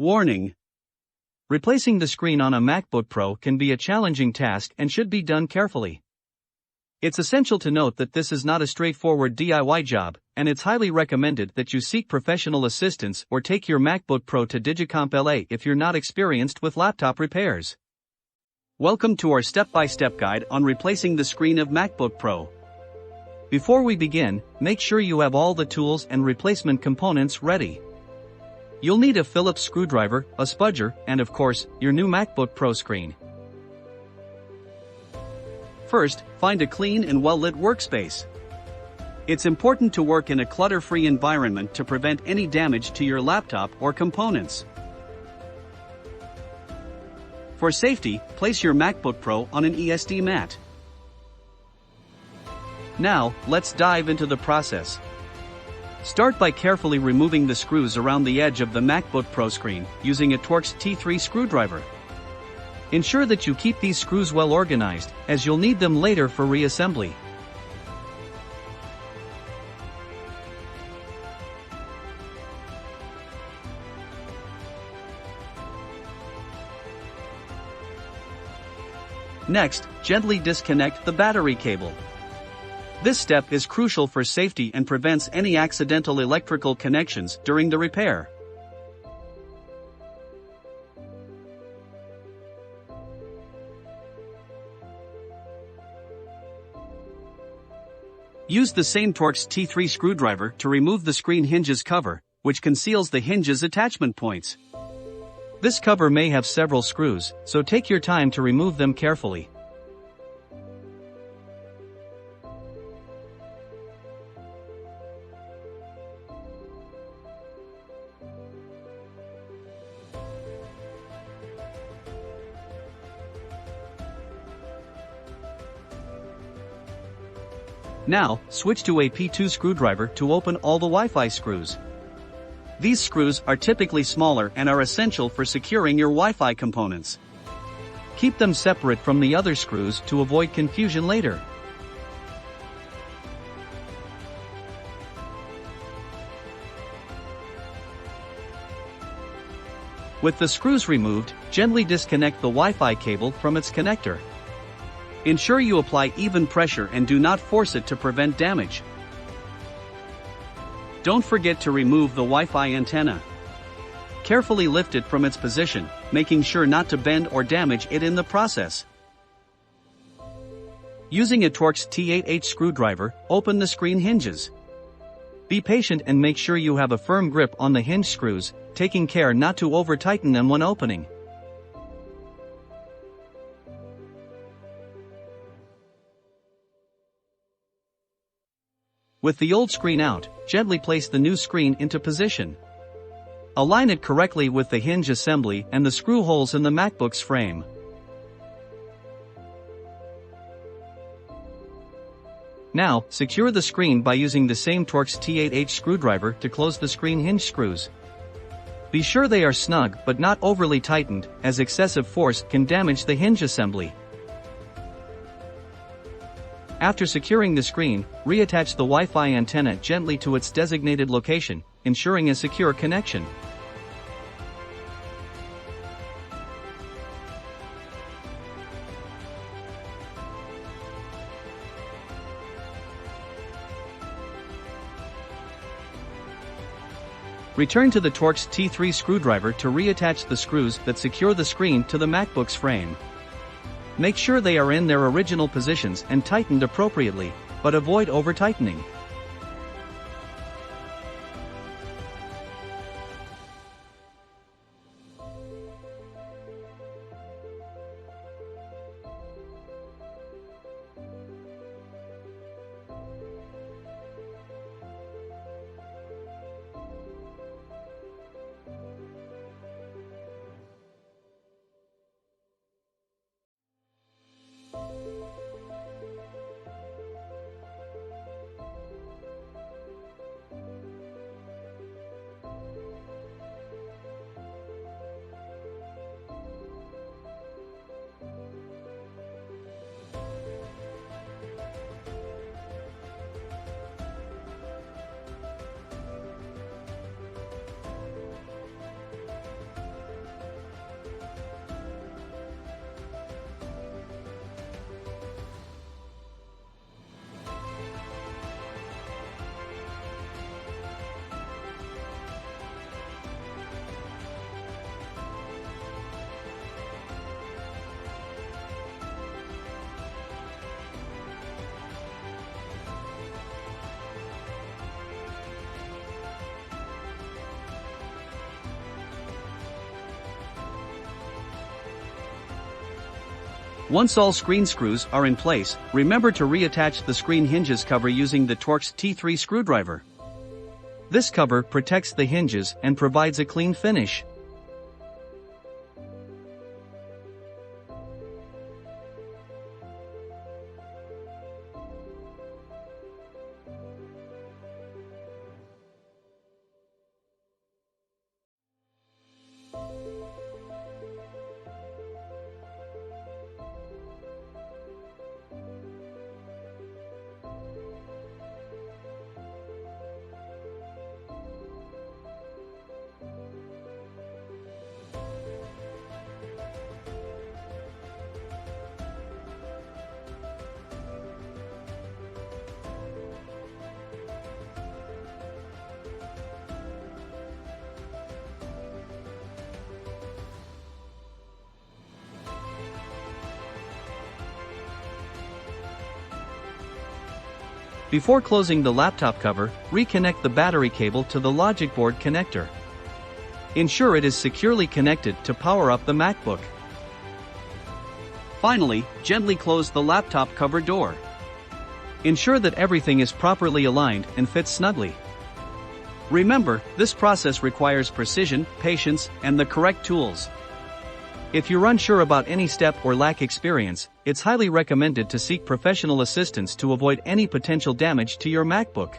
Warning: replacing the screen on a MacBook Pro can be a challenging task and should be done carefully. It's essential to note that this is not a straightforward DIY job, and it's highly recommended that you seek professional assistance or take your MacBook Pro to Digicomp LA if you're not experienced with laptop repairs. Welcome to our step-by-step guide on replacing the screen of MacBook Pro. Before we begin, make sure you have all the tools and replacement components ready. You'll need a Phillips screwdriver, a spudger, and of course, your new MacBook Pro screen. First, find a clean and well-lit workspace. It's important to work in a clutter-free environment to prevent any damage to your laptop or components. For safety, place your MacBook Pro on an ESD mat. Now, let's dive into the process. Start by carefully removing the screws around the edge of the MacBook Pro screen, using a Torx T3 screwdriver. Ensure that you keep these screws well organized, as you'll need them later for reassembly. Next, gently disconnect the battery cable. This step is crucial for safety and prevents any accidental electrical connections during the repair. Use the same Torx T3 screwdriver to remove the screen hinges cover, which conceals the hinges attachment points. This cover may have several screws, so take your time to remove them carefully. Now, switch to a P2 screwdriver to open all the Wi-Fi screws. These screws are typically smaller and are essential for securing your Wi-Fi components. Keep them separate from the other screws to avoid confusion later. With the screws removed, gently disconnect the Wi-Fi cable from its connector. Ensure you apply even pressure and do not force it to prevent damage. Don't forget to remove the Wi-Fi antenna. Carefully lift it from its position, making sure not to bend or damage it in the process. Using a Torx T8H screwdriver, open the screen hinges. Be patient and make sure you have a firm grip on the hinge screws, taking care not to over-tighten them when opening. With the old screen out, gently place the new screen into position. Align it correctly with the hinge assembly and the screw holes in the MacBook's frame. Now, secure the screen by using the same Torx T8H screwdriver to close the screen hinge screws. Be sure they are snug but not overly tightened, as excessive force can damage the hinge assembly. After securing the screen, reattach the Wi-Fi antenna gently to its designated location, ensuring a secure connection. Return to the Torx T3 screwdriver to reattach the screws that secure the screen to the MacBook's frame. Make sure they are in their original positions and tightened appropriately, but avoid over-tightening. Once all screen screws are in place, remember to reattach the screen hinges cover using the Torx T3 screwdriver. This cover protects the hinges and provides a clean finish. Before closing the laptop cover, reconnect the battery cable to the logic board connector. Ensure it is securely connected to power up the MacBook. Finally, gently close the laptop cover door. Ensure that everything is properly aligned and fits snugly. Remember, this process requires precision, patience, and the correct tools. If you're unsure about any step or lack experience, it's highly recommended to seek professional assistance to avoid any potential damage to your MacBook.